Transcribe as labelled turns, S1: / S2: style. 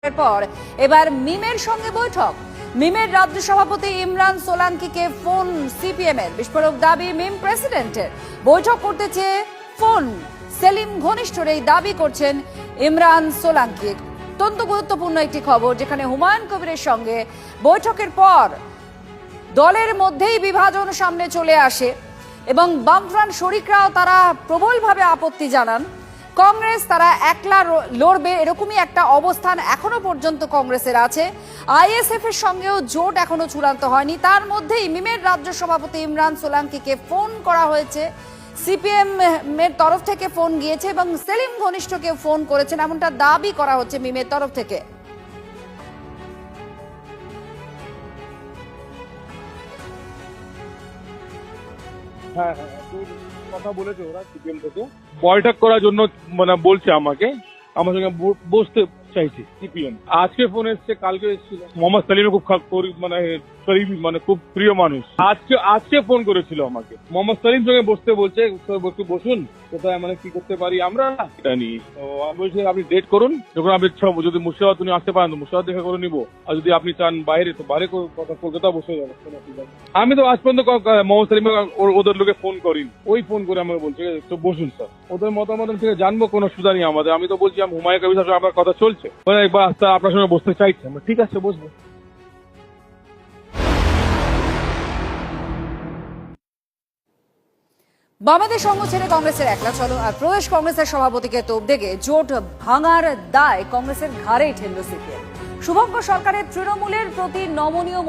S1: এরপর এবার মিমের সঙ্গে বৈঠক। মিমের রাজ্য সভাপতি ইমরান সোলাঙ্কিকে ফোন সিপিএম এর। বিস্ফোরক দাবি মিম প্রেসিডেন্টের। বৈঠক করতে চেয়ে ফোন সেলিম ঘনিষ্ঠর, এই দাবি করছেন ইমরান সোলাঙ্কি। অত্যন্ত গুরুত্বপূর্ণ একটি খবর, যেখানে হুমায়ুন কবিরের সঙ্গে বৈঠকের পর দলের মধ্যেই বিভাজন সামনে চলে আসে এবং বামফ্রন্ট শরিকরাও তারা প্রবলভাবে আপত্তি জানান। কংগ্রেস তারা একলা লড়বে, এরকমই একটা অবস্থান এখনো পর্যন্ত কংগ্রেসের আছে। আইএসএফ এর সঙ্গেও জোট এখনো চূড়ান্ত হয়নি। তার মধ্যেই মিমের রাজ্য সভাপতি ইমরান সোলাঙ্কিকে ফোন করা হয়েছে, সিপিএম এর তরফ থেকে ফোন গিয়েছে এবং সেলিম ঘনিষ্ঠকে ফোন করেছেন, এমনটা দাবি করা হচ্ছে মিমের তরফ থেকে।
S2: হ্যাঁ হ্যাঁ কথা বলেছে ওরা সিপিএম থেকে বৈঠক করার জন্য, মানে বলছে আমাকে, আমার সঙ্গে বসতে চাইছে সিপিএম। আজকে ফোন এসছে, কালকে এসেছিল। মোহাম্মদ সালিমের খুব মানে শরীফ, মানে খুব প্রিয় মানুষ। আজকে ফোন করেছিল আমাকে, মোহাম্মদ সালিম সঙ্গে বসতে বলছে, বসুন কোথায়, মানে কি করতে পারি আমরা এটা নিয়ে। তো আমি বলছি আপনি ডেট করুন, যখন আপনি যদি মুর্শিদাবাদ উনি আসতে পারেন তো মুর্শিদাবাদ দেখা করে নিবো, আর যদি আপনি চান বাইরে তো বাইরে কলকাতা বসে যাবো। আমি তো আজ পর্যন্ত মোহাম্মদ সালিম ওদের লোকে ফোন করিনি, ওই ফোন করে আমাকে বলছে তো বসুন স্যার, ওদের মতামত থেকে জানবো, কোনো সুবিধা নেই আমাদের। আমি তো বলছি আমি হুমায়ুন কবির সাথে আমার কথা চলছে, একবার আপনার সঙ্গে বসতে চাইছে। ঠিক আছে বসবো।
S1: বামেদের সঙ্গ ছেড়ে কংগ্রেসের একলা চলো, আর প্রদেশ কংগ্রেসের সভাপতিকে তোপ দেখে জোট ভাঙার দায় কংগ্রেসের ঘাড়েই ঠেলল সিপিএম। শুভঙ্কর সরকারের তৃণমূলের প্রতি নমনীয়